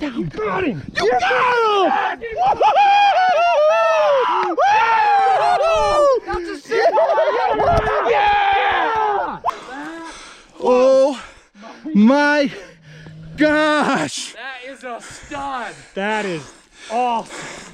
You got him! You got him! That's a single! Yeah! Oh my gosh! That is a stud. That is awesome.